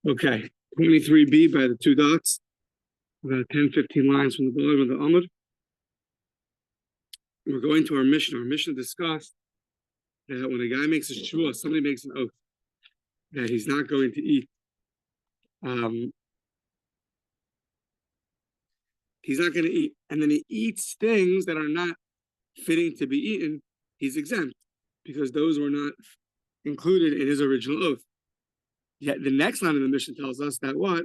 Okay, 23b by the two dots, about 10, 15 lines from the bottom of the Amud. We're going to our Mishnah. Our Mishnah discussed that when a guy makes a Shavuot, somebody makes an oath that he's not going to eat. He's not going to eat. And then he eats things that are not fitting to be eaten. He's exempt because those were not included in his original oath. Yet the next line of the Mishnah tells us that what?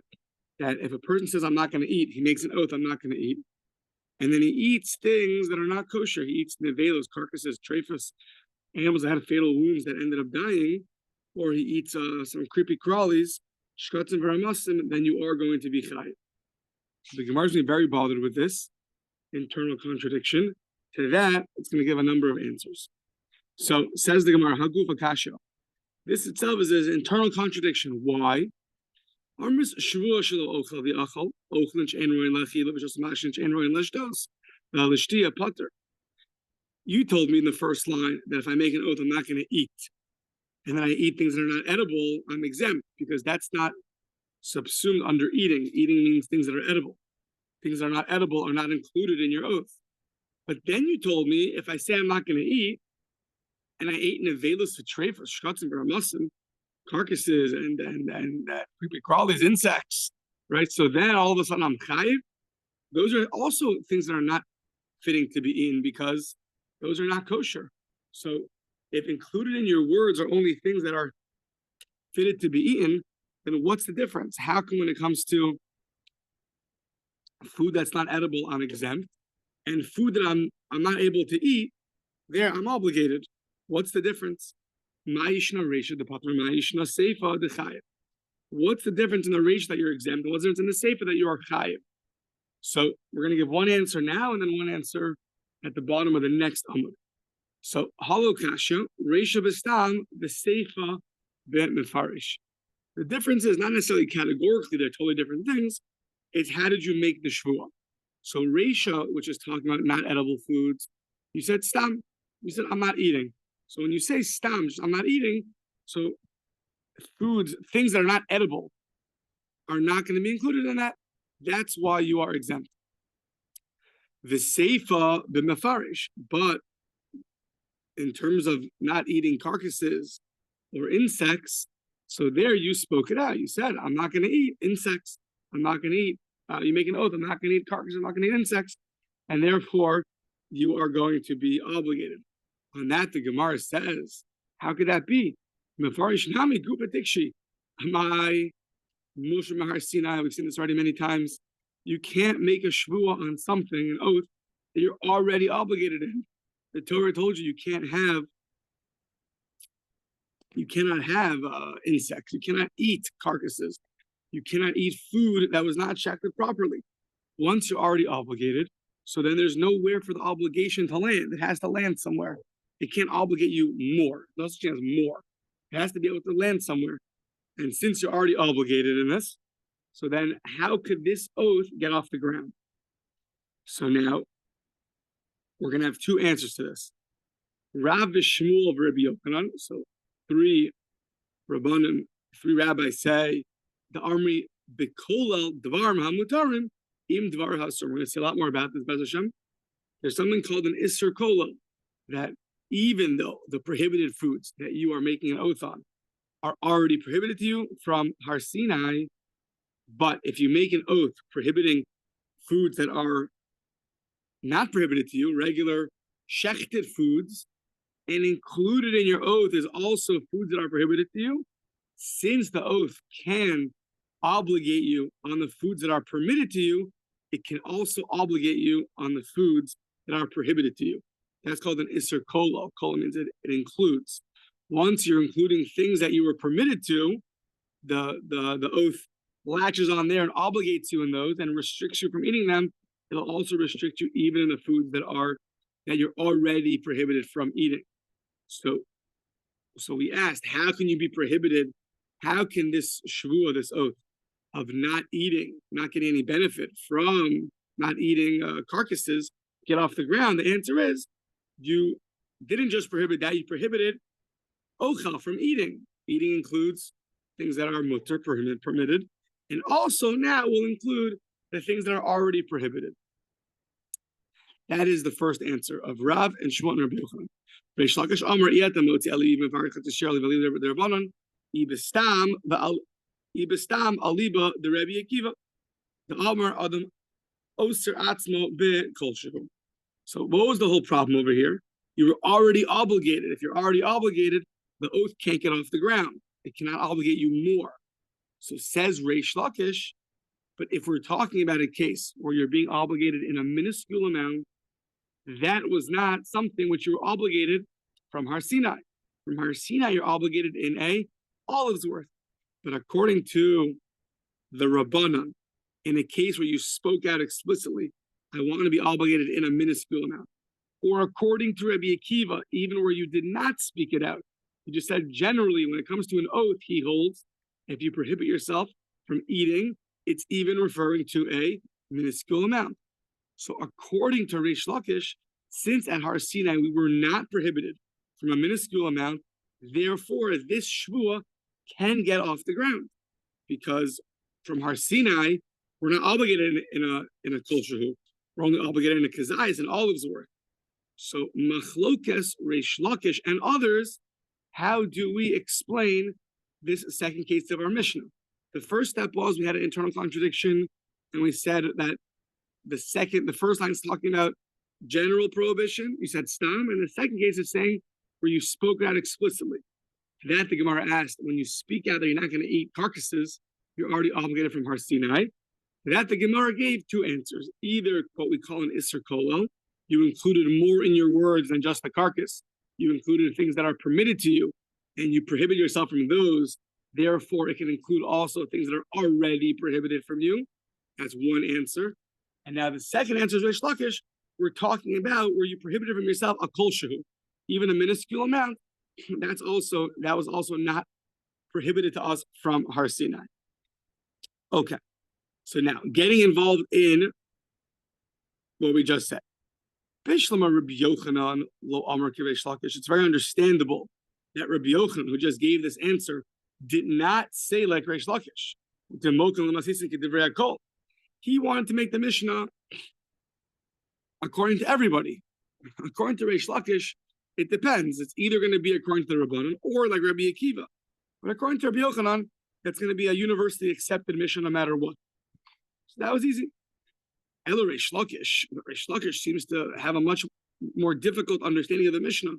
That if a person says, I'm not going to eat, he makes an oath, I'm not going to eat. And then he eats things that are not kosher. He eats nevelos, carcasses, trephus, animals that had fatal wounds that ended up dying, or he eats some creepy crawlies, shkatzim v'ramasim, then you are going to be chayiv. The Gemara is going to be very bothered with this internal contradiction. To that, it's going to give a number of answers. So, says the Gemara, Haguf Akasha. This itself is an internal contradiction. Why? You told me in the first line that if I make an oath, I'm not going to eat. And then I eat things that are not edible, I'm exempt, because that's not subsumed under eating. Eating means things that are edible. Things that are not edible are not included in your oath. But then you told me if I say I'm not going to eat, and I ate nevelos v'treifos, shkatzim v'ramasim, carcasses and creepy crawlies, insects, right? So then all of a sudden I'm chayiv. Those are also things that are not fitting to be eaten because those are not kosher. So if included in your words are only things that are fitted to be eaten, then what's the difference? How come when it comes to food that's not edible, I'm exempt, and food that I'm not able to eat, there I'm obligated? What's the difference? What's the difference in the reisha that you're exempt? What's the difference in the seifa that you are chayiv? So we're going to give one answer now and then one answer at the bottom of the next amud. So halo kasha, reisha b'stam, the seifa bet mefarish. The difference is not necessarily categorically, they're totally different things. It's how did you make the shvuah? So reisha, which is talking about not edible foods, you said stam. You said I'm not eating. So when you say stam, I'm not eating, so foods, things that are not edible, are not going to be included in that. That's why you are exempt. The seifa b'mefarish, but in terms of not eating carcasses or insects, so there you spoke it out. You said, I'm not going to eat insects. I'm not going to eat. You make an oath, I'm not going to eat carcasses, I'm not going to eat insects. And therefore, you are going to be obligated. On that, the Gemara says, how could that be? Mefarish nami gupa dikshi. Amai Moshe Mahar Sinai. We've seen this already many times. You can't make a shvuah on something, an oath, that you're already obligated in. The Torah told you cannot have insects. You cannot eat carcasses. You cannot eat food that was not shackled properly. Once you're already obligated, so then there's nowhere for the obligation to land. It has to land somewhere. It can't obligate you more. No such thing as more. It has to be able to land somewhere. And since you're already obligated in this, so then how could this oath get off the ground? So now we're going to have two answers to this. Rav Shmuel of Rabbi Yochanan. So three rabbis say the army Kollel dvar hamutarim im dvar hasur. We're going to see a lot more about this. Bez Hashem. There's something called an Isser Kollel, that even though the prohibited foods that you are making an oath on are already prohibited to you from Har Sinai, but if you make an oath prohibiting foods that are not prohibited to you, regular shechted foods, and included in your oath is also foods that are prohibited to you, since the oath can obligate you on the foods that are permitted to you, it can also obligate you on the foods that are prohibited to you. That's called an Isser Kollel. Kollel means it includes. Once you're including things that you were permitted to, the oath latches on there and obligates you in those and restricts you from eating them. It'll also restrict you even in the foods that you're already prohibited from eating. So we asked, how can you be prohibited? How can this shvuah, this oath of not eating, not getting any benefit from not eating carcasses, get off the ground? The answer is, you didn't just prohibit that, you prohibited ochel, from eating. Eating includes things that are mutter, permitted, and also now will include the things that are already prohibited. That is the first answer of Rav and Shavuot and Rabbi Yochanan. Reish Lakish Amar Iyata Motzi Eli Mevarich T'Sher Levalim Derbanon Ibestam Aliba the Rabbi Akiva the Amar Adam Oser Atzmo Be Kol Shehu. So what was the whole problem over here? You were already obligated. If you're already obligated, the oath can't get off the ground. It cannot obligate you more. So says Reish Lakish, but if we're talking about a case where you're being obligated in a minuscule amount, that was not something which you were obligated from Har Sinai. From Har Sinai, you're obligated in a olive's worth. But according to the Rabbanan, in a case where you spoke out explicitly, I want to be obligated in a minuscule amount. Or according to Rabbi Akiva, even where you did not speak it out, you just said generally when it comes to an oath, he holds, if you prohibit yourself from eating, it's even referring to a minuscule amount. So according to Reish Lakish, since at Har Sinai we were not prohibited from a minuscule amount, therefore this shvua can get off the ground, because from Har Sinai we're not obligated in a kol shehu. We're only obligated in a kazayis and olive's worth. So machlokes, Reish Lakish, and others, how do we explain this second case of our Mishnah? The first step was we had an internal contradiction, and we said that the first line is talking about general prohibition. You said stam, and the second case is saying where you spoke out explicitly. That the Gemara asked, when you speak out that you're not going to eat carcasses, you're already obligated from Har Sinai. That the Gemara gave two answers. Either what we call an Isser Kollel, you included more in your words than just the carcass. You included things that are permitted to you, and you prohibit yourself from those. Therefore, it can include also things that are already prohibited from you. That's one answer. And now the second answer is Reish Lakish. We're talking about where you prohibited from yourself a kol shehu, even a minuscule amount. That was also not prohibited to us from Har Sinai. Okay. So now getting involved in what we just said. Bishlama Rabbi Yochanan lo Amar ki Reish Lakish. It's very understandable that Rabbi Yochanan, who just gave this answer, did not say like Reish Lakish. He wanted to make the Mishnah according to everybody. According to Reish Lakish, it depends. It's either going to be according to the Rabbanan or like Rabbi Akiva. But according to Rabbi Yochanan, that's going to be a universally accepted Mishnah no matter what. So that was easy. Ela Reish Lakish seems to have a much more difficult understanding of the Mishnah,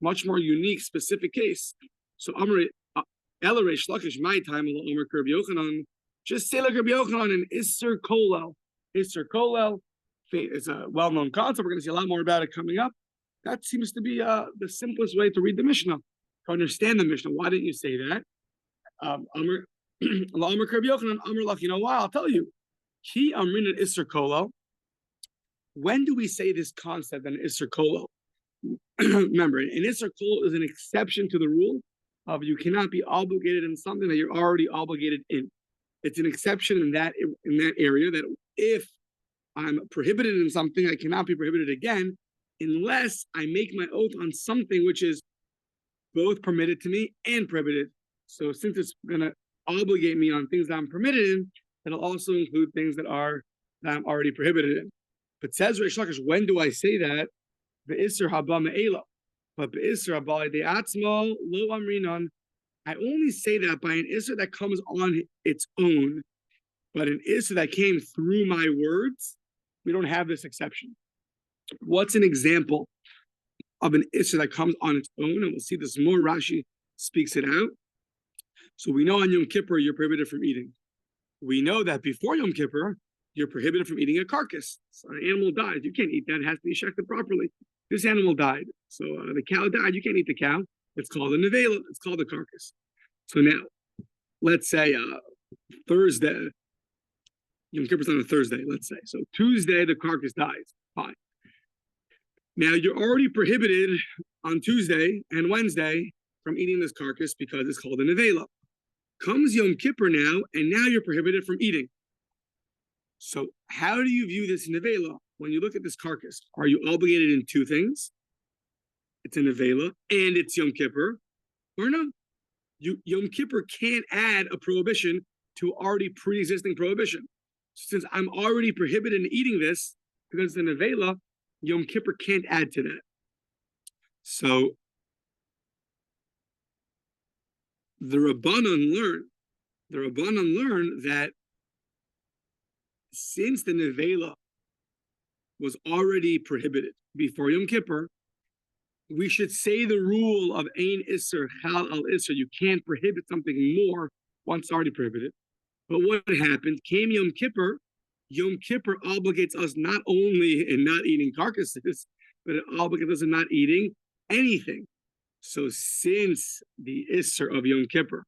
much more unique, specific case. So Ela Reish Lakish, my time, Rabbi Yochanan, just say like Rabbi Yochanan and Isser Kollel. Isser Kollel, it's a well-known concept. We're going to see a lot more about it coming up. That seems to be the simplest way to read the Mishnah, to understand the Mishnah. Why didn't you say that? Amr Rabbi Yochanan, Amr Lach, you know why? I'll tell you. Ki Amrin and Isser Kollel. When do we say this concept in Isser Kollel? Remember, an Isser Kollel is an exception to the rule of you cannot be obligated in something that you're already obligated in. It's an exception in that area that if I'm prohibited in something, I cannot be prohibited again unless I make my oath on something which is both permitted to me and prohibited. So since it's going to obligate me on things that I'm permitted in, it'll also include things that I'm already prohibited in. But says Reish Lakish, when do I say that? Be'isr haba me'ela. But be'isr haba de'atzmo lo amrinon. I only say that by an isser that comes on its own. But an isser that came through my words, we don't have this exception. What's an example of an isser that comes on its own? And we'll see this more. Rashi speaks it out. So we know on Yom Kippur, you're prohibited from eating. We know that before Yom Kippur, you're prohibited from eating a carcass. So an animal died. You can't eat that. It has to be shechted properly. This animal died. So the cow died. You can't eat the cow. It's called a nevela. It's called a carcass. So now, let's say Thursday. Yom Kippur's on a Thursday, let's say. So Tuesday, the carcass dies. Fine. Now, you're already prohibited on Tuesday and Wednesday from eating this carcass because it's called a nevela. Comes Yom Kippur now, and now you're prohibited from eating. So how do you view this nevela? When you look at this carcass, are you obligated in two things? It's a nevela, and it's Yom Kippur, or no? Yom Kippur can't add a prohibition to already pre-existing prohibition. Since I'm already prohibited in eating this because it's a nevela, Yom Kippur can't add to that. So the Rabbanon learn that since the nevela was already prohibited before Yom Kippur, we should say the rule of Ein Isser Chal Al Isser. You can't prohibit something more once it's already prohibited. But what happened? Came Yom Kippur obligates us not only in not eating carcasses, but it obligates us in not eating anything. So since the Isser of Yom Kippur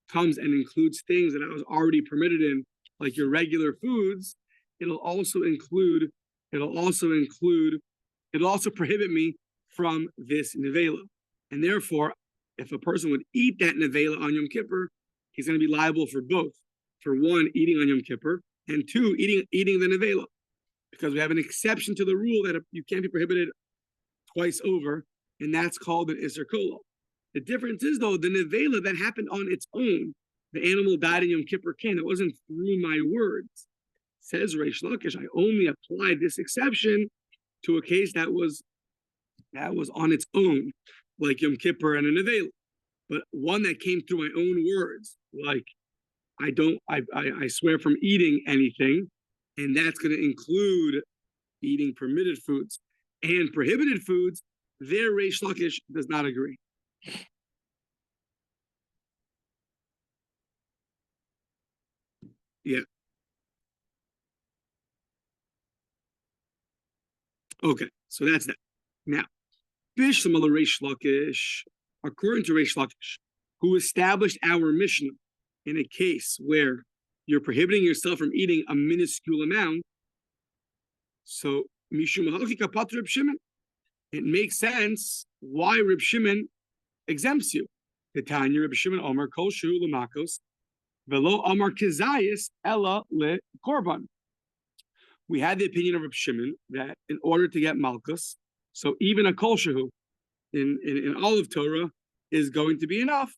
comes and includes things that I was already permitted in, like your regular foods, it'll also prohibit me from this nevela. And therefore, if a person would eat that nevela on Yom Kippur, he's going to be liable for both. For one, eating on Yom Kippur, and two, eating the nevela. Because we have an exception to the rule that you can't be prohibited twice over, and that's called an Isser Kollel. The difference is, though, the nevela that happened on its own, the animal died in Yom Kippur it wasn't through my words. Says Reish Lakish, I only applied this exception to a case that was on its own, like Yom Kippur and a nevela. But one that came through my own words, like I swear from eating anything, and that's going to include eating permitted foods and prohibited foods, there Reish Lakish does not agree. Yeah. Okay, so that's that. Now, Bishlam al Reish Lakish, according to Reish Lakish, who established our Mishnah in a case where you're prohibiting yourself from eating a minuscule amount, so Mishum Halchika Pat Reb Shimon, it makes sense why Reb Shimon exempts you. The Tanya Reb Shimon Omer Kol Shu L'Makos Velo Amar Kizayis Ella Le Korban. We had the opinion of Reb Shimon that in order to get Malkus, so even a Kol Shehu in Olive Torah is going to be enough,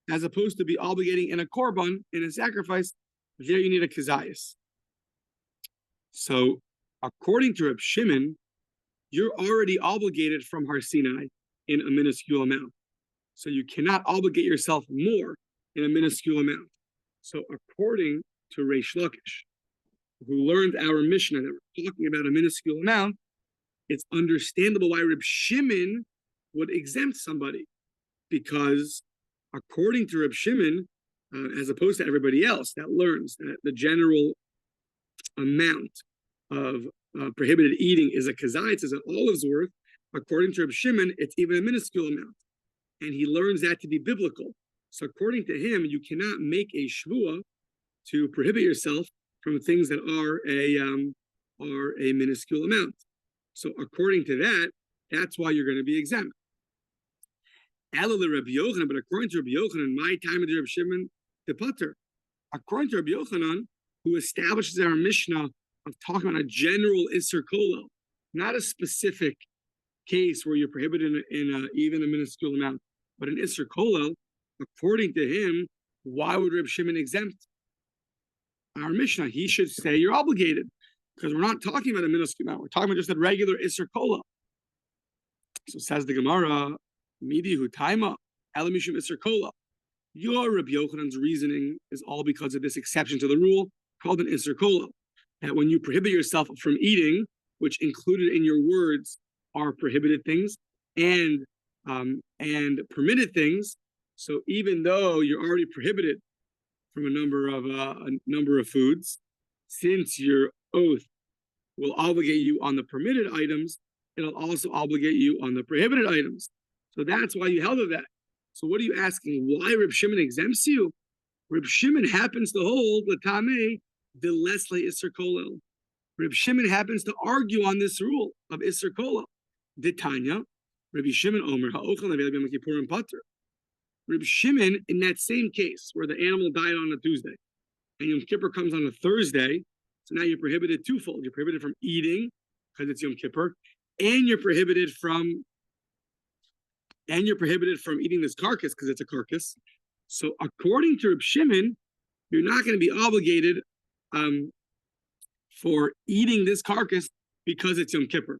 as opposed to be obligating in a Korban, in a sacrifice, there you need a Kizayis. So according to Reb Shimon, you're already obligated from Har Sinai in a minuscule amount. So you cannot obligate yourself more in a minuscule amount. So according to Reish Lakish, who learned our Mishnah that we're talking about a minuscule amount, it's understandable why Reb Shimon would exempt somebody. Because according to Reb Shimon, as opposed to everybody else that learns that the general amount of prohibited eating is a kazayitz, is an olive's worth, according to Reb Shimon, it's even a minuscule amount. And he learns that to be biblical. So according to him, you cannot make a shvuah to prohibit yourself from things that are a minuscule amount. So according to that, that's why you're going to be exempt. But according to Rabbi Yochanan, my time of the Rabbi Shimon, the Pater, according to Rabbi Yochanan, who establishes our Mishnah of talking about a general Isser Kollel, not a specific case where you're prohibited in even a minuscule amount, but an Isser Kollel, according to him, why would Rabbi Shimon exempt our Mishnah? He should say you're obligated, because we're not talking about a minuscule amount. We're talking about just a regular Isser Kollel. So says the Gemara, Midi hu taima, elamishum Isser Kollel. Your Rabbi Yochanan's reasoning is all because of this exception to the rule called an Isser Kollel, that when you prohibit yourself from eating, which included in your words are prohibited things and permitted things. So even though you're already prohibited from a number of foods, since your oath will obligate you on the permitted items, it'll also obligate you on the prohibited items. So that's why you held of that. So what are you asking? Why Reb Shimon exempts you? Reb Shimon happens to hold l'tamei the lesle Isser Kollel. Reb Shimon happens to argue on this rule of Isser Kollel. D'Tanya, Rabbi Shimon Omer ha'ochel nevela b'Yom Kippurim pater. Reb Shimon, in that same case where the animal died on a Tuesday, and Yom Kippur comes on a Thursday, so now you're prohibited twofold. You're prohibited from eating because it's Yom Kippur, and you're prohibited from eating this carcass because it's a carcass. So according to Reb Shimon, you're not going to be obligated for eating this carcass because it's Yom Kippur.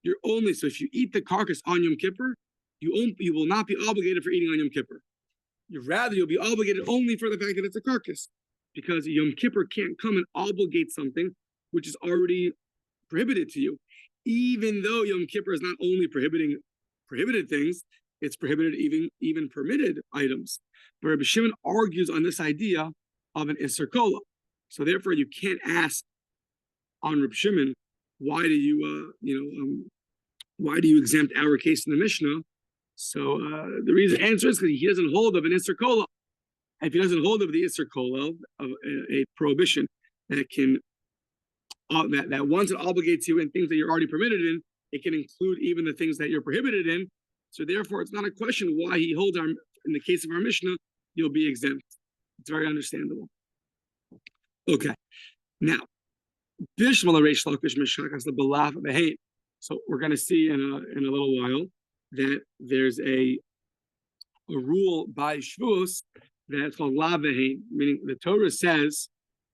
So if you eat the carcass on Yom Kippur, you will not be obligated for eating on Yom Kippur. You'll be obligated only for the fact that it's a carcass, because Yom Kippur can't come and obligate something which is already prohibited to you. Even though Yom Kippur is not only prohibiting prohibited things, it's prohibited even permitted items. But Rabbi Shimon argues on this idea of an Isser Kola. So therefore, you can't ask on Rabbi Shimon, why do you exempt our case in the Mishnah? So the answer is because he doesn't hold of an Isser Kola. If he doesn't hold of the Isser Kola, of a prohibition that can that once it obligates you in things that you're already permitted in, it can include even the things that you're prohibited in. So therefore, it's not a question why he holds in the case of our Mishnah, you'll be exempt. It's very understandable. Okay. Now, so we're going to see in a little while that there's a rule by Shavuos that's called la v'hein, meaning the Torah says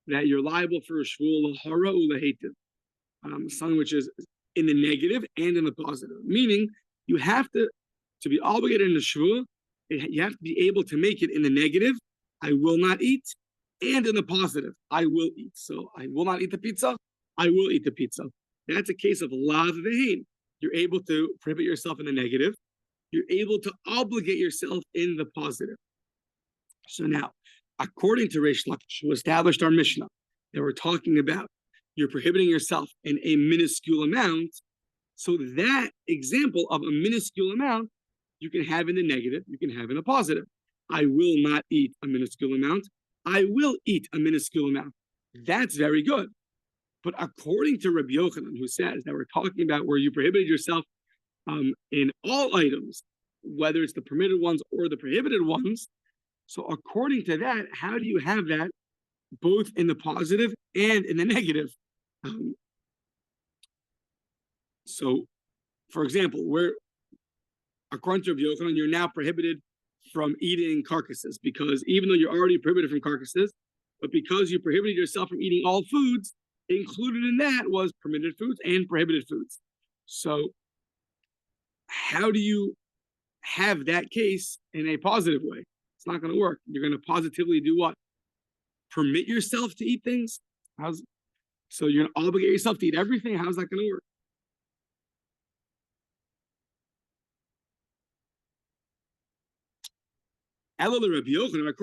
that you're liable for a shvua l'hara u'lehetiv, something which is in the negative and in the positive. Meaning, you have to be obligated in the shvua, you have to be able to make it in the negative, I will not eat, and in the positive, I will eat. So I will not eat the pizza, I will eat the pizza. That's a case of la v'hein. You're able to prohibit yourself in the negative, you're able to obligate yourself in the positive. So now, according to Reish Lakish, who established our Mishnah, that we're talking about, you're prohibiting yourself in a minuscule amount. So that example of a minuscule amount, you can have in the negative, you can have in the positive. I will not eat a minuscule amount. I will eat a minuscule amount. That's very good. But according to Rabbi Yochanan, who says that we're talking about where you prohibited yourself in all items, whether it's the permitted ones or the prohibited ones, so according to that, how do you have that both in the positive and in the negative? So, for example, according to Rabbi Yochanan, you're now prohibited from eating carcasses, because even though you're already prohibited from carcasses, but because you prohibited yourself from eating all foods, included in that was permitted foods and prohibited foods. So how do you have that case in a positive way? It's not going to work. You're going to positively do what? Permit yourself to eat things? So you're going to obligate yourself to eat everything? How's that going to work? According to Rabbi Yochanan,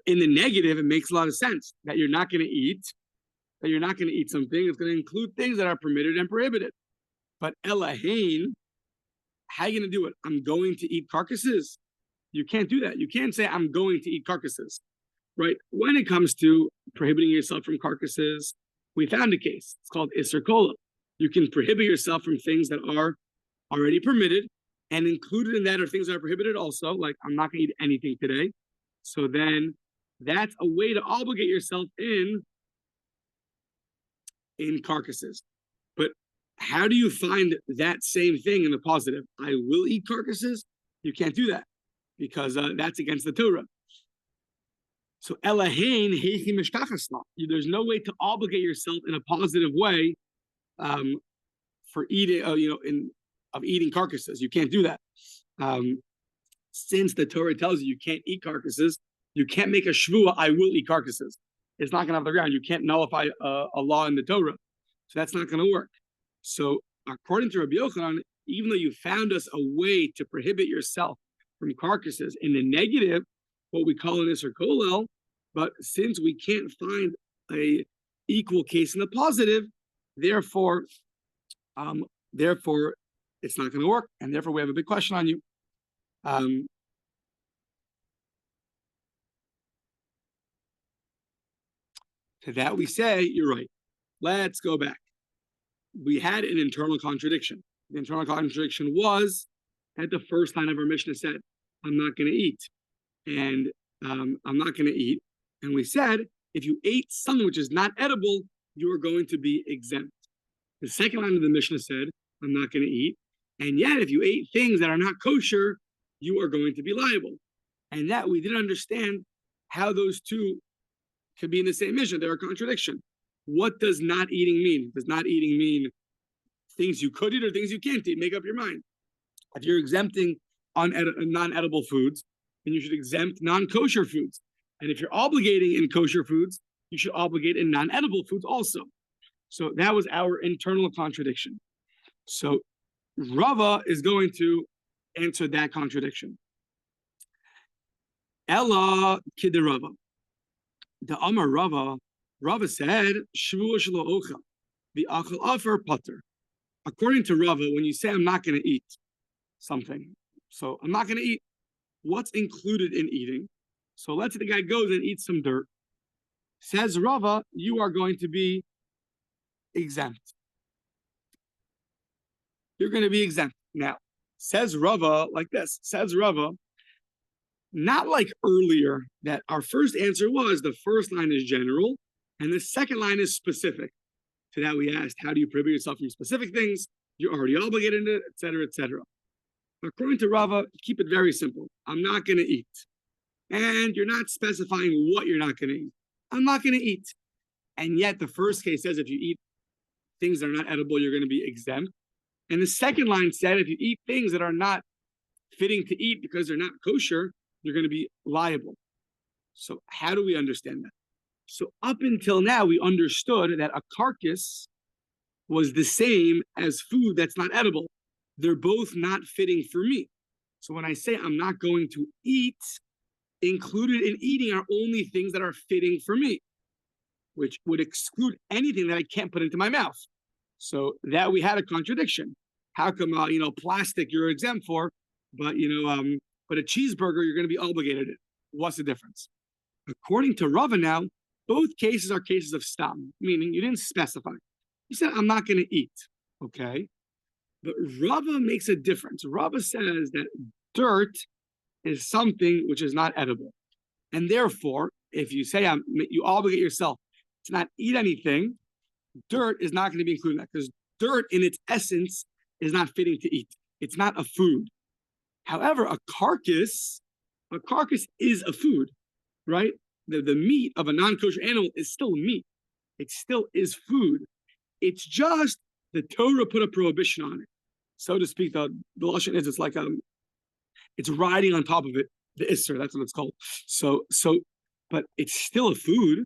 in the negative, it makes a lot of sense that you're not going to eat something. It's going to include things that are permitted and prohibited. But Elahain, how are you going to do it? I'm going to eat carcasses. You can't do that. You can't say I'm going to eat carcasses, right? When it comes to prohibiting yourself from carcasses, we found a case. It's called Isser Kola. You can prohibit yourself from things that are already permitted, and included in that are things that are prohibited also, like I'm not going to eat anything today. So then that's a way to obligate yourself in carcasses. But how do you find that same thing in the positive? I will eat carcasses? You can't do that, because that's against the Torah. So Elahain heichi mishkachasla. There's no way to obligate yourself in a positive way for eating, of eating carcasses. You can't do that. Since the Torah tells you can't eat carcasses, you can't make a shvua, I will eat carcasses. It's not going to have the ground. You can't nullify a law in the Torah. So that's not going to work. So according to Rabbi Yochanan, even though you found us a way to prohibit yourself from carcasses in the negative, what we call an Isser Kollel, but since we can't find a equal case in the positive, therefore it's not going to work, and therefore we have a big question on you. To that we say, you're right. Let's go back. We had an internal contradiction. The internal contradiction was that the first line of our Mishnah said, I'm not going to eat. And I'm not going to eat. And we said, if you ate something which is not edible, you are going to be exempt. The second line of the Mishnah said, I'm not going to eat. And yet, if you ate things that are not kosher, you are going to be liable. And that we didn't understand how those two could be in the same mission. They're a contradiction. What does not eating mean? Does not eating mean things you could eat or things you can't eat? Make up your mind. If you're exempting non-edible foods, then you should exempt non-kosher foods. And if you're obligating in kosher foods, you should obligate in non-edible foods also. So that was our internal contradiction. So Rava is going to answer that contradiction. Ella kiderava. The Amar Rava said, Shavuot shelo ocha, the achal afer pater. According to Rava, when you say I'm not going to eat something, so I'm not going to eat, what's included in eating? So let's say the guy goes and eats some dirt. Says Rava, you are going to be exempt. You're going to be exempt. Now, says Rava like this. Says Rava, not like earlier that our first answer was the first line is general and the second line is specific. To that we asked, how do you prohibit yourself from specific things? You're already obligated in it, etc., etc. According to Rava, keep it very simple. I'm not going to eat. And you're not specifying what you're not going to eat. I'm not going to eat. And yet the first case says if you eat things that are not edible, you're going to be exempt. And the second line said if you eat things that are not fitting to eat because they're not kosher, you're going to be liable. So how do we understand that? So up until now, we understood that a carcass was the same as food that's not edible. They're both not fitting for me. So when I say I'm not going to eat, included in eating are only things that are fitting for me, which would exclude anything that I can't put into my mouth. So that we had a contradiction. How come, plastic you're exempt for, but, but a cheeseburger you're going to be obligated in? What's the difference? According to Rava now, both cases are cases of stam, meaning you didn't specify. You said, I'm not going to eat, okay? But Rava makes a difference. Rava says that dirt is something which is not edible. And therefore, if you say you obligate yourself to not eat anything, dirt is not going to be included in that because dirt in its essence is not fitting to eat. It's not a food. However, a carcass is a food, right? The meat of a non-kosher animal is still meat. It still is food. It's just the Torah put a prohibition on it. So to speak, the lashon is it's like it's riding on top of it, the Isser, that's what it's called. So, but it's still a food.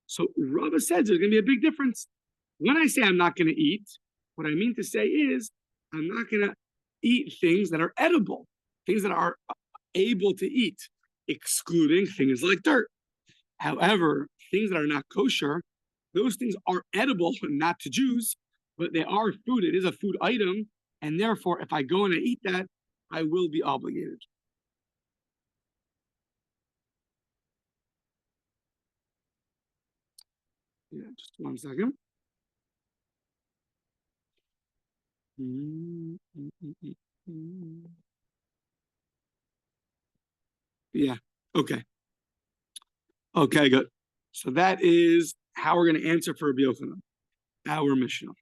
So Rava says there's going to be a big difference. When I say I'm not going to eat, what I mean to say is I'm not going to eat things that are edible, things that are able to eat, excluding things like dirt. However, things that are not kosher, those things are edible, not to Jews, but they are food. It is a food item, and therefore, if I go and I eat that, I will be obligated. Yeah, just 1 second. Yeah, okay. Okay, good. So that is how we're going to answer for Rabbi Yochanan, our Mishnah.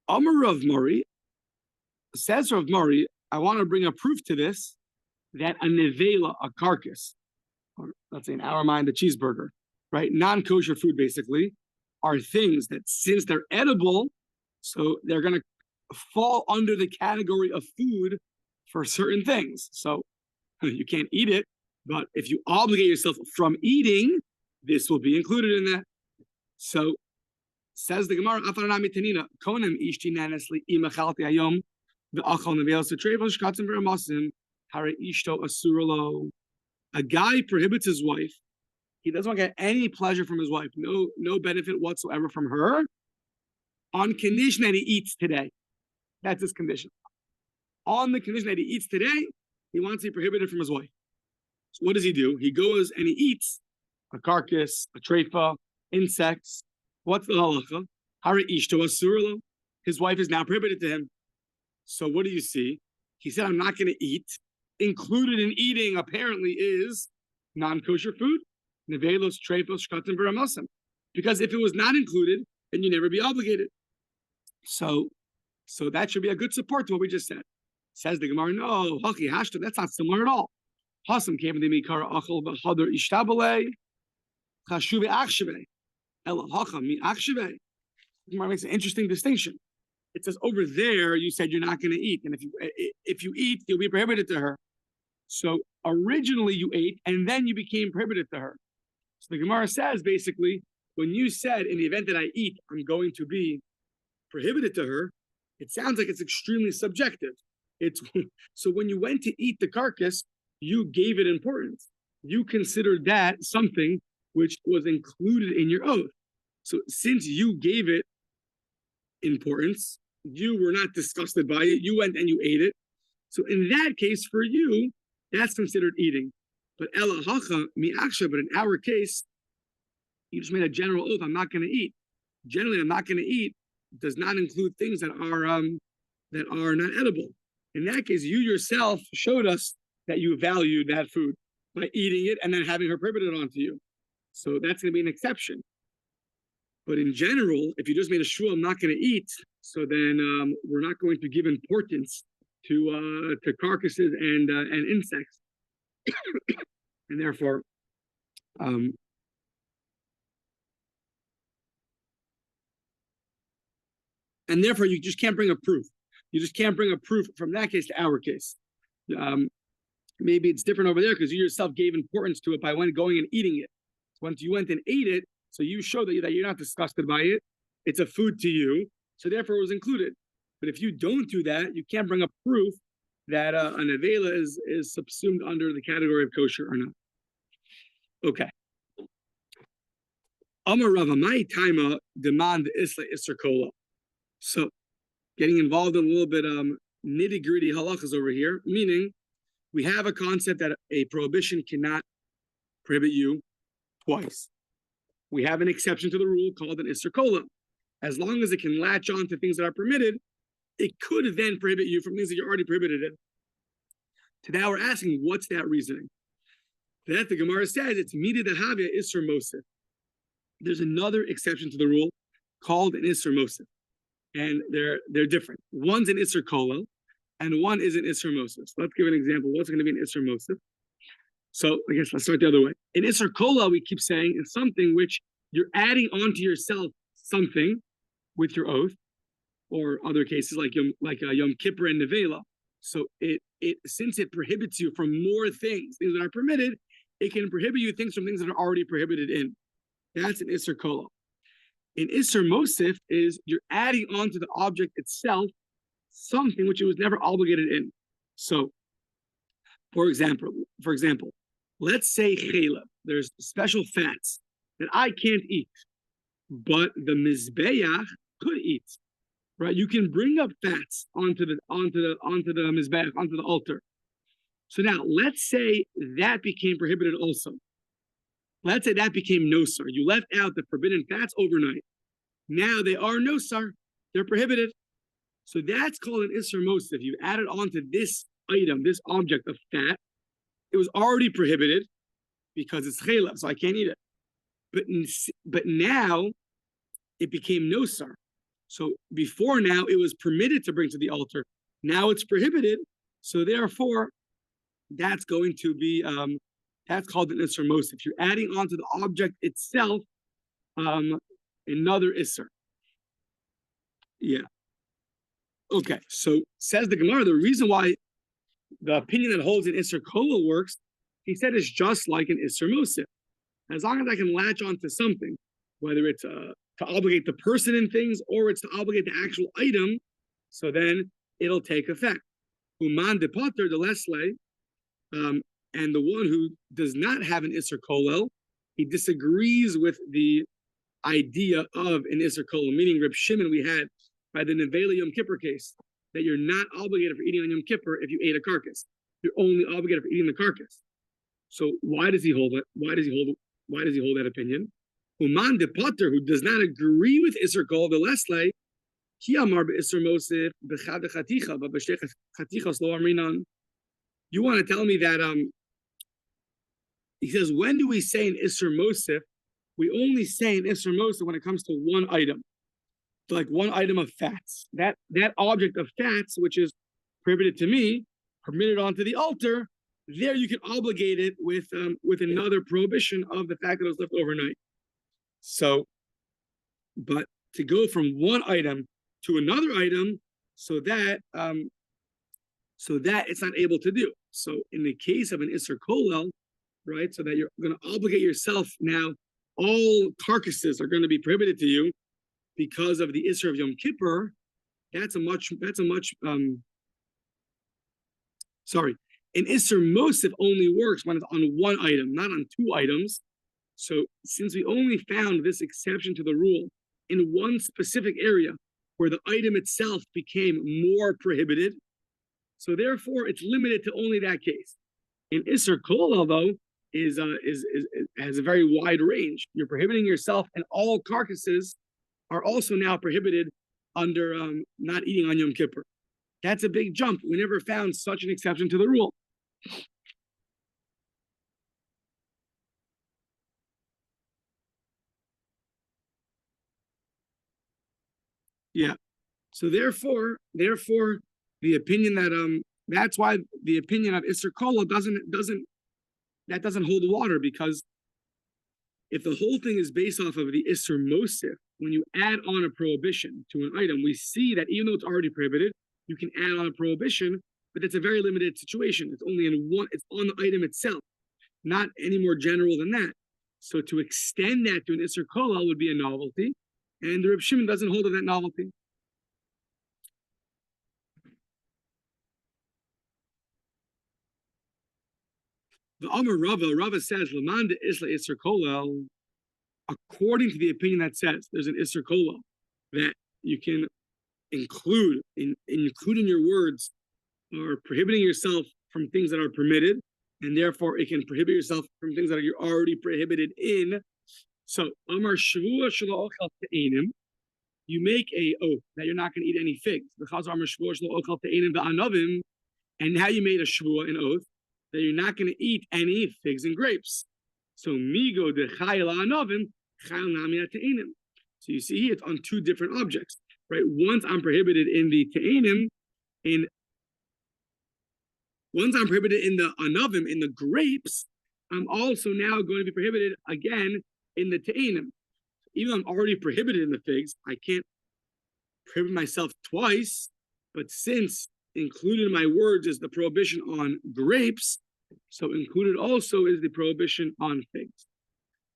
Amar Rav Mari, says Rav Mari, I want to bring a proof to this, that a nevela, a carcass, or let's say in our mind, a cheeseburger, right? Non-kosher food, basically, are things that since they're edible, so they're going to fall under the category of food for certain things. So you can't eat it, but if you obligate yourself from eating, this will be included in that. So says the Gemara, a guy prohibits his wife. He doesn't get any pleasure from his wife, no benefit whatsoever from her, on condition that he eats today. That's his condition. On the condition that he eats today, he wants to be prohibited from his wife. So what does he do? He goes and he eats a carcass, a treifa, insects. What's the halacha? Hare ishto asurlo. His wife is now prohibited to him. So what do you see? He said, I'm not going to eat. Included in eating, apparently, is non-kosher food. Nevelos, treifos, shkatim, v'ramasim. Because if it was not included, then you never be obligated. So So that should be a good support to what we just said. Says the Gemara, no, Haki Hashta, that's not similar at all. Hasam came in the Mikara Achel B'Chadar Ishtabale Chashuve Achsheve Ela Hacha Mi Achsheve. The Gemara makes an interesting distinction. It says over there you said you're not going to eat, and if you eat, you'll be prohibited to her. So originally you ate, and then you became prohibited to her. So the Gemara says basically, when you said in the event that I eat, I'm going to be prohibited to her, it sounds like it's extremely subjective. So when you went to eat the carcass, you gave it importance. You considered that something which was included in your oath. So since you gave it importance, you were not disgusted by it, you went and you ate it. So in that case, for you, that's considered eating. But Ela Hacha Mi Aksha, but in our case, you just made a general oath, I'm not going to eat. Generally, I'm not going to eat does not include things that are not edible. In that case, you yourself showed us that you valued that food by eating it and then having her prohibited onto you. So that's going to be an exception. But in general, if you just made a shua, I'm not going to eat, so then we're not going to give importance to carcasses and insects, and therefore, you just can't bring a proof. You just can't bring a proof from that case to our case. Maybe it's different over there because you yourself gave importance to it by going and eating it. So once you went and ate it, so you show that you're not disgusted by it. It's a food to you, so therefore it was included. But if you don't do that, you can't bring a proof that a nevela is subsumed under the category of kosher or not. Okay. Amar Rava, my taima demand isla iser kola. So, getting involved in a little bit nitty-gritty halachas over here, meaning we have a concept that a prohibition cannot prohibit you twice. We have an exception to the rule called an iser kola. As long as it can latch on to things that are permitted, it could then prohibit you from things that you're already prohibited in. Today we're asking, what's that reasoning? That the Gemara says it's mida dehavia iser mosif. There's another exception to the rule called an iser mosif. And they're different. One's an iser kollel, and one is an iser mosif. So let's give an example. What's going to be an iser mosif? So I guess let's start the other way. In iser kollel, we keep saying it's something which you're adding onto yourself something with your oath, or other cases like Yom Kippur and Nevela. So it since it prohibits you from more things that are permitted, it can prohibit you things from things that are already prohibited in. That's an iser kollel. In Isser Mosif is you're adding onto the object itself something which it was never obligated in. So, for example, let's say chela, there's special fats that I can't eat, but the mizbeach could eat. Right? You can bring up fats onto the mizbeach, onto the altar. So now let's say that became prohibited also. Let's say that became nosar. You left out the forbidden fats overnight. Now they are nosar. They're prohibited. So that's called an isser mosif. You added onto this item, this object of fat. It was already prohibited because it's chela, so I can't eat it. But now it became nosar. So before now it was permitted to bring to the altar. Now it's prohibited. So therefore, that's going to be that's called an isser mosif. You're adding onto the object itself another isser. Yeah. Okay. So says the Gemara, the reason why the opinion that holds an isser kollel works, he said, is just like an isser mosif. As long as I can latch onto something, whether it's to obligate the person in things or it's to obligate the actual item, so then it'll take effect. Uman de potter de lesle. And the one who does not have an isser kollel, he disagrees with the idea of an isser kollel, meaning Reb Shimon we had by the Nevela Yom Kippur case, that you're not obligated for eating on Yom Kippur if you ate a carcass. You're only obligated for eating the carcass. So why does he hold that? Why does he hold that opinion? Uman de potter, who does not agree with isser kollel the lesle, ki amar be'isser mosif b'chad chaticha b'b'shtei chatichas lo amrinan. You want to tell me that he says, when do we say an isser mosif? We only say an isser mosif when it comes to one item. like one item of fats. That object of fats, which is prohibited to me, permitted onto the altar, there you can obligate it with another prohibition of the fact that it was left overnight. So, but to go from one item to another item, so that it's not able to do. So in the case of an Isser Kollel, right, so that you're going to obligate yourself now, all carcasses are going to be prohibited to you because of the Isser of Yom Kippur. An Isser Mosif only works when it's on one item, not on two items. So since we only found this exception to the rule in one specific area where the item itself became more prohibited, so therefore it's limited to only that case. In Isser Kollel, though, has a very wide range. You're prohibiting yourself, and all carcasses are also now prohibited under not eating on Yom Kippur. That's a big jump. We never found such an exception to the rule. Yeah. So therefore, the opinion that that's why the opinion of Isser Kollel doesn't hold water, because if the whole thing is based off of the Isser Mosif, when you add on a prohibition to an item, we see that even though it's already prohibited, you can add on a prohibition, but it's a very limited situation. It's only it's on the item itself, not any more general than that. So to extend that to an Isser Kollel would be a novelty, and the Reb Shimon doesn't hold of that novelty. The Amar Rava says, Lamanda Isla Isser Kollel, according to the opinion that says there's an Isser Kollel that you can include in your words, are prohibiting yourself from things that are permitted, and therefore it can prohibit yourself from things that you're already prohibited in. So Amar Shavua Shelo Ochel Te'enim, you make a oath that you're not going to eat any figs. The Chazar Amar Shavua Shelo Ochel Te'enim Va'anavim, and now you made a Shavua, an oath, that you're not going to eat any figs and grapes. So migo de chayil anavim, chayil nami te'enim. So you see, it's on two different objects, right? Once I'm prohibited in the te'enim, once I'm prohibited in the anavim, in the grapes, I'm also now going to be prohibited again in the te'enim. Even though I'm already prohibited in the figs, I can't prohibit myself twice, but since included in my words is the prohibition on grapes, so included also is the prohibition on figs.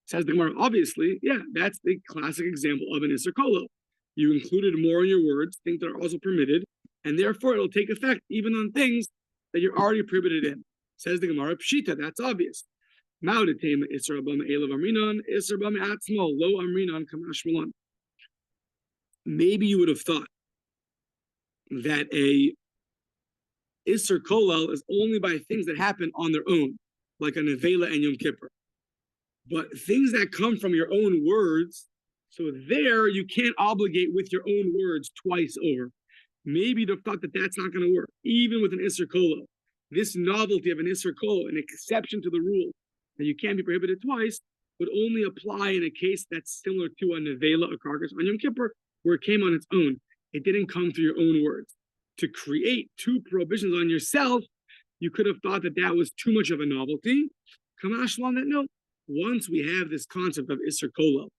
Says the Gemara, obviously, yeah, that's the classic example of an Isser Kollel. You included more in your words, things that are also permitted, and therefore it'll take effect even on things that you're already prohibited in. Says the Gemara, Pshita, that's obvious. Maybe you would have thought that a Isser Kollel is only by things that happen on their own, like a Nevela and Yom Kippur. But things that come from your own words, so there you can't obligate with your own words twice over. Maybe you'd have thought that that's not going to work, even with an Isser Kollel. This novelty of an Isser Kollel, an exception to the rule that you can't be prohibited twice, would only apply in a case that's similar to a Nevela, a carcass on Yom Kippur, where it came on its own. It didn't come through your own words. To create two prohibitions on yourself, you could have thought that that was too much of a novelty. Kamash on that note, once we have this concept of Isser Kollel,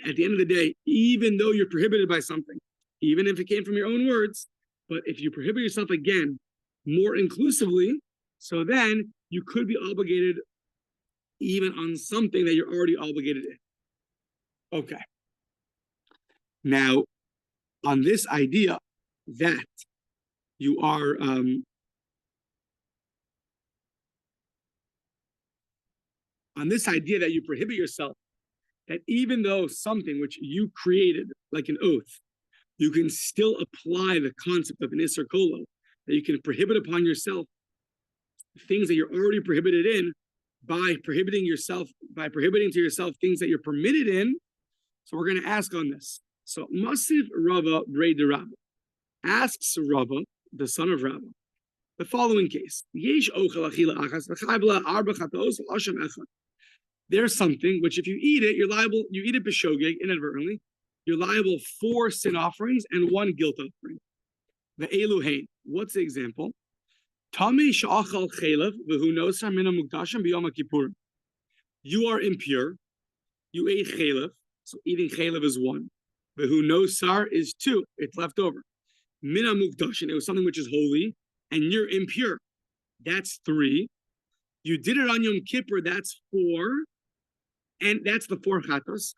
at the end of the day, even though you're prohibited by something, even if it came from your own words, but if you prohibit yourself again more inclusively, so then you could be obligated even on something that you're already obligated in. Okay. Now, on this idea that you are on this idea that you prohibit yourself, that even though something which you created, like an oath, you can still apply the concept of an Isser Kollel, that you can prohibit upon yourself things that you're already prohibited in by prohibiting to yourself things that you're permitted in. So we're going to ask on this. So Masiv Rava Brei de Rabba asks Rava, the son of Rabba, the following case. There's something which if you eat it, you're liable, you eat it b'shogeg, inadvertently, you're liable 4 sin offerings and 1 guilt offering. The Eluhain. What's the example? Tami sha'achal chelev v'hu nosar mina mukdashim b'yom kippur. You are impure. You ate chelev. So eating chelev is 1. V'hu nosar is 2. It's left over. Mina mukdashim. It was something which is holy, and you're impure. That's 3. You did it on Yom Kippur. That's 4. And that's the 4 chatos.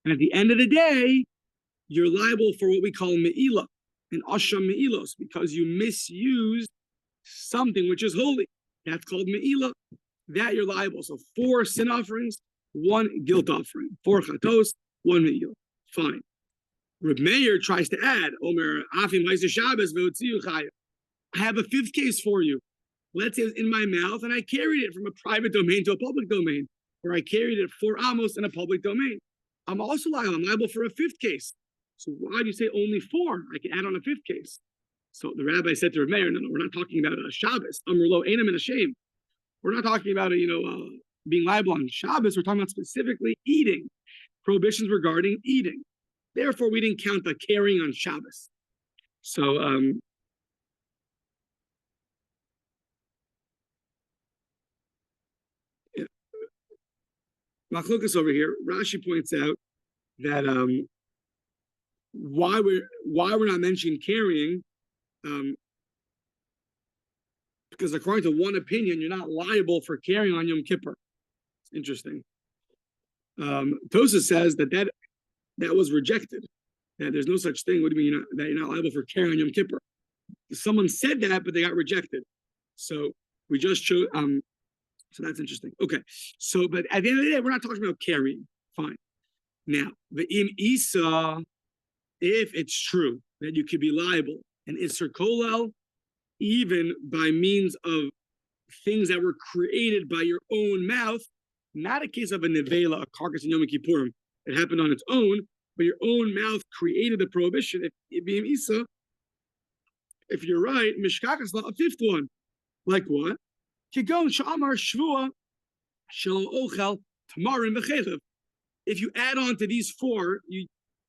And at the end of the day, you're liable for what we call me'ilah and asham me'ilos, because you misused something which is holy. That's called me'ilah. That you're liable. So 4 sin offerings, 1 guilt offering. 4 chatos, 1 me'ilah. Fine. Reb Meir tries to add, Omer, Afim Shabbos ve'otziu chayah. I have a 5th case for you. Let's say it's in my mouth and I carried it from a private domain to a public domain, or I carried it 4 amos in a public domain. I'm also liable. I'm liable for a 5th case. So why do you say only 4? I can add on a 5th case. So the rabbi said to Reb Meir, no, we're not talking about a Shabbos. Amrlo einam and a shame. We're not talking about being liable on Shabbos. We're talking about specifically eating, prohibitions regarding eating. Therefore, we didn't count the carrying on Shabbos. So Machlokas over here, Rashi points out that why we're not mentioning carrying, because according to one opinion, you're not liable for carrying on Yom Kippur. It's interesting. Tosa says that was rejected. That there's no such thing. What do you mean that you're not liable for carrying on Yom Kippur? Someone said that, but they got rejected. So we just chose. So that's interesting. Okay. So, but at the end of the day, we're not talking about carrying. Fine. Now, the im isa, if it's true that you could be liable, and Isser Kollel, even by means of things that were created by your own mouth, not a case of a nevela, a carcass in Yom Kippurim, it happened on its own, but your own mouth created the prohibition. If im isa, if you're right, mishkakas, a 5th one. Like what? If you add on to these 4,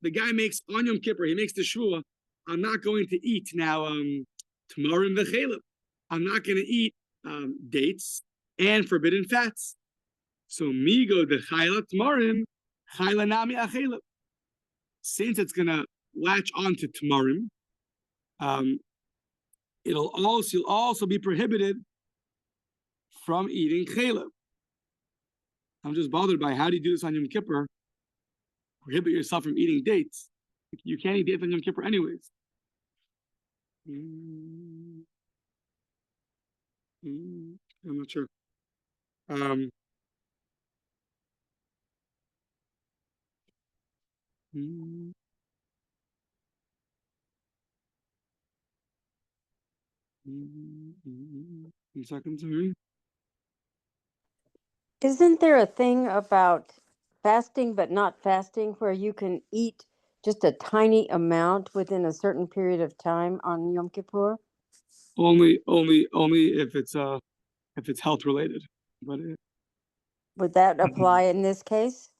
the guy makes on Yom Kippur, he makes the shvua, I'm not going to eat now tamarim v'chelev. I'm not going to eat dates and forbidden fats. So migo de chayla tamarim, chayla nami achelev. Since it's going to latch on to tamarim, you'll also be prohibited from eating chelev. I'm just bothered by how do you do this on Yom Kippur? Prohibit yourself from eating dates. You can't eat dates on Yom Kippur anyways. I'm not sure. One second, sorry. Isn't there a thing about fasting but not fasting where you can eat just a tiny amount within a certain period of time on Yom Kippur? Only if it's health related. But would that apply in this case?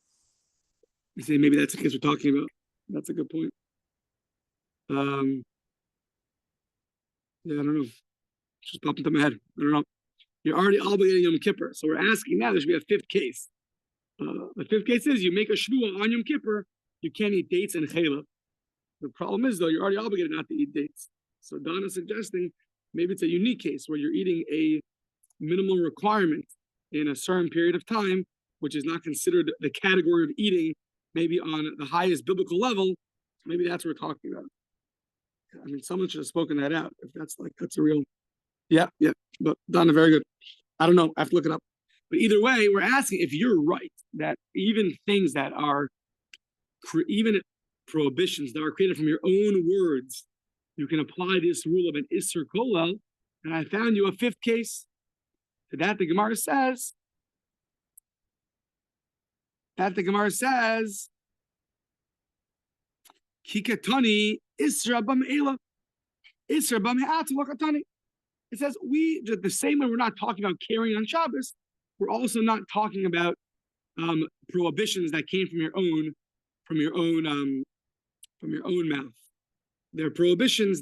You say maybe that's the case we're talking about. That's a good point. Yeah, I don't know. Just popped into my head. I don't know. You're already obligated Yom Kippur, so we're asking now. There should be a 5th case. The 5th case is you make a shvuah on Yom Kippur. You can't eat dates and chelev. The problem is though you're already obligated not to eat dates. So Donna's suggesting maybe it's a unique case where you're eating a minimal requirement in a certain period of time, which is not considered the category of eating, maybe on the highest biblical level. Maybe that's what we're talking about. I mean, someone should have spoken that out. If that's a real, yeah. But Donna, very good. I don't know. I have to look it up. But either way, we're asking if you're right that even things that are, even prohibitions that are created from your own words, you can apply this rule of an Isser Kollel. And I found you a 5th case. To that the Gemara says, Kikatani Isra Bam'ela. Isra Bam'at Wakatani. It says the same way we're not talking about carrying on Shabbos, we're also not talking about prohibitions that came from your own from your own mouth. There are prohibitions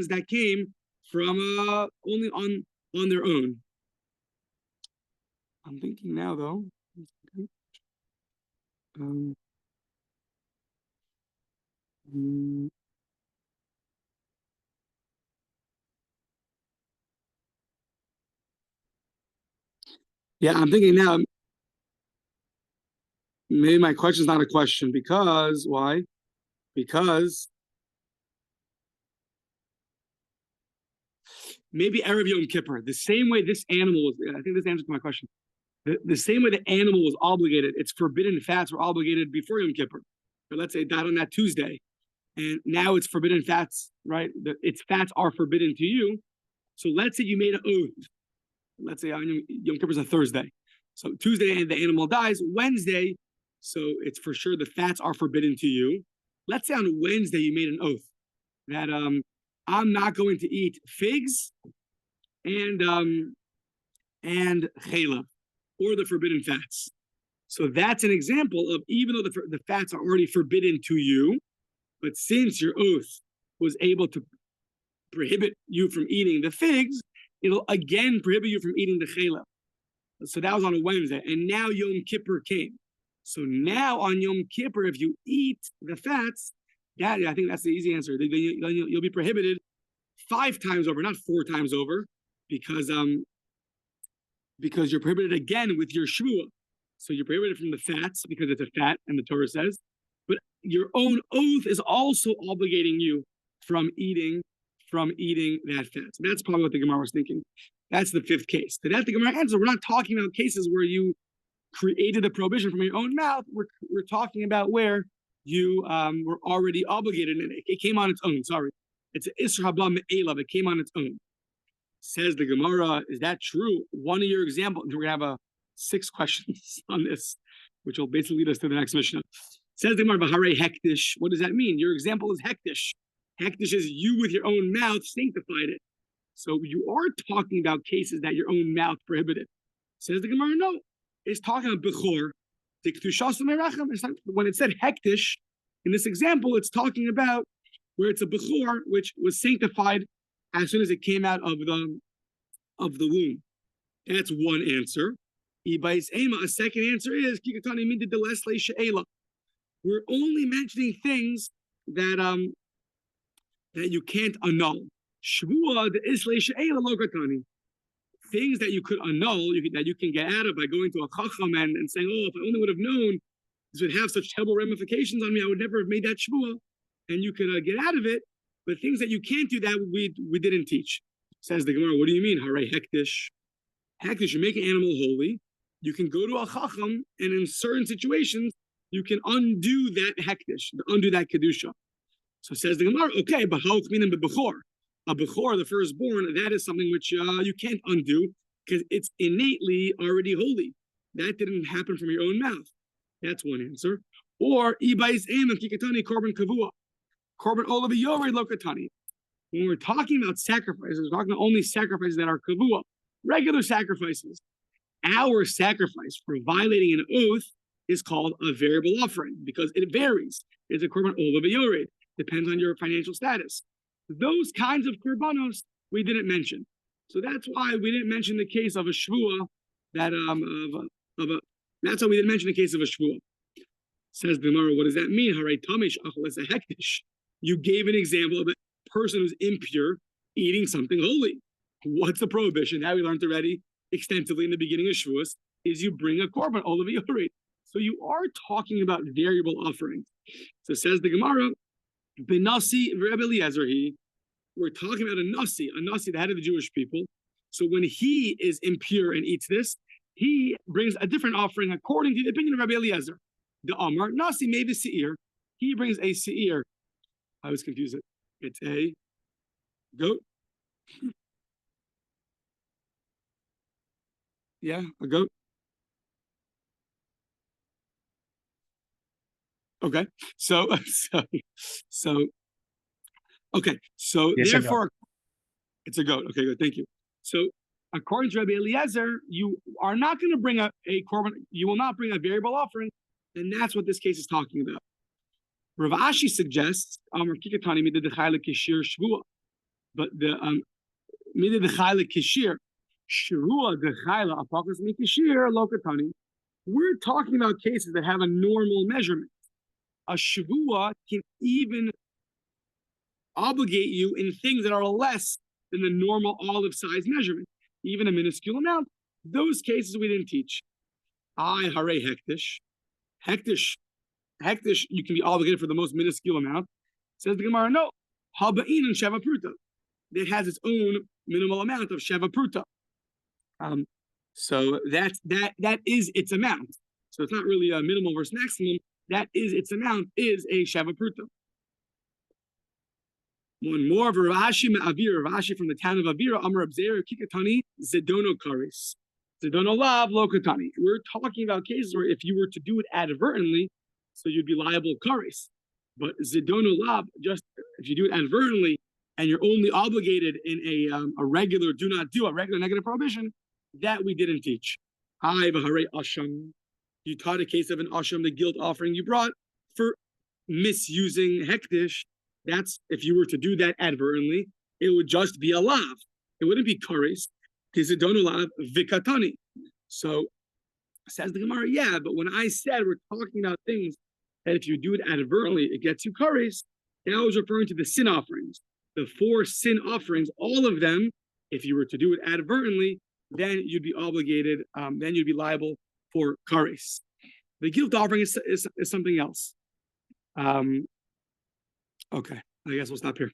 that came from only on their own. I'm thinking now though. Yeah, I'm thinking now. Maybe my question is not a question because why? Because maybe Erev Yom Kippur, the same way this animal was. I think this answers my question. The same way the animal was obligated, its forbidden fats were obligated before Yom Kippur. But let's say it died on that Tuesday, and now it's forbidden fats, right? Its fats are forbidden to you. So let's say you made an oath. Let's say Yom Kippur is a Thursday. So Tuesday and the animal dies. Wednesday, so it's for sure the fats are forbidden to you. Let's say on Wednesday you made an oath that I'm not going to eat figs and chela, or the forbidden fats. So that's an example of, even though the fats are already forbidden to you, but since your oath was able to prohibit you from eating the figs, it'll again prohibit you from eating the chela. So that was on a Wednesday, and now Yom Kippur came. So now on Yom Kippur, if you eat the fats, I think that's the easy answer. You'll be prohibited 5 times over, not 4 times over, because you're prohibited again with your Shavuot. So you're prohibited from the fats because it's a fat, and the Torah says, but your own oath is also obligating you from eating that fat. So that's probably what the Gemara was thinking. That's the 5th case. So that's the Gemara answer. We're not talking about cases where you created a prohibition from your own mouth. We're talking about where you were already obligated, and it came on its own. Sorry. It's an Isra Habla Me'elav. It came on its own. Says the Gemara, is that true? One of your examples, we're going to have 6 questions on this, which will basically lead us to the next Mishnah. Says the Gemara, Bahare Hektish. What does that mean? Your example is Hektish. Hektish is you with your own mouth sanctified it. So you are talking about cases that your own mouth prohibited. Says the Gemara, no. It's talking about Bechor. When it said Hektish, in this example, it's talking about where it's a Bechor, which was sanctified as soon as it came out of the womb. That's one answer. A second answer is we're only mentioning things that you can't annul. Things that you could annul, that you can get out of by going to a chacham and saying, oh, if I only would have known this would have such terrible ramifications on me, I would never have made that shvuah, and you could get out of it. But things that you can't do, that we didn't teach. Says the Gemara, what do you mean? Haray hektish. Hektish, you make an animal holy. You can go to a chacham, and in certain situations, you can undo that hektish, undo that kedusha. So says the Gemara, okay, but how meaning the bechor? A bechor, the firstborn, that is something which you can't undo because it's innately already holy. That didn't happen from your own mouth. That's one answer. Or ibais em and kikatani korban kavua. Korban olav yorei lokatani. When we're talking about sacrifices, we're talking about only sacrifices that are kavua, regular sacrifices. Our sacrifice for violating an oath is called a variable offering because it varies. It's a korban olav yorei. Depends on your financial status. Those kinds of korbanos we didn't mention. So that's why we didn't mention the case of a shvuah that's why we didn't mention the case of a shvuah. Says the Gemara, what does that mean? Haray tamish achles a hektish. You gave an example of a person who's impure eating something holy. What's the prohibition? That we learned already extensively in the beginning of shvuas is you bring a korban olav yorei. So you are talking about variable offerings. So says the Gemara, Benasi Rabbi Eliezer, we're talking about a Nasi, the head of the Jewish people. So when he is impure and eats this, he brings a different offering according to the opinion of Rabbi Eliezer. The Amar, Nasi made the Seir. He brings a Seir. I was confused. It's a goat. Yeah, a goat. Okay, so okay, so yes, therefore, it's a goat. Okay, good, thank you. So, according to Rabbi Eliezer, you are not going to bring a korban. You will not bring a variable offering And that's what this case is talking about. Rav Ashi suggests, but the Mida the Chayla Kishir, Shirua the Chayla Apakas Mikishir Lokatani. We're talking about cases that have a normal measurement. A Shavua can even obligate you in things that are less than the normal olive size measurement, even a minuscule amount. Those cases we didn't teach. I hare hektish. Hektish, you can be obligated for the most minuscule amount. Says the Gemara, no. Haba'in and Sheva Pruta. It has its own minimal amount of Sheva Pruta. So that is its amount. So it's not really a minimal versus maximum. That is its amount, is a Sheva Pruta. One more of Rashi Ma'avir, Rashi from the town of Avira, Amar Abzer, Kikatani, Zedono Karis. Zedono Lav, Lokatani. We're talking about cases where if you were to do it advertently, so you'd be liable Karis. But Zedono Lav, just if you do it advertently, and you're only obligated in a regular do not do, a regular negative prohibition, that we didn't teach. Hi, Bahare Asham. You taught a case of an Asham, the guilt offering you brought for misusing Hektish. That's if you were to do that advertently, it would just be a lav. It wouldn't be kares. Tizidono lav vikatani. So says the Gemara, yeah, but when I said we're talking about things that if you do it advertently, it gets you kares, that was referring to the sin offerings. The 4 sin offerings, all of them, if you were to do it advertently, then you'd be obligated, then you'd be liable for kares. The guilt offering is something else. Okay, I guess we'll stop here.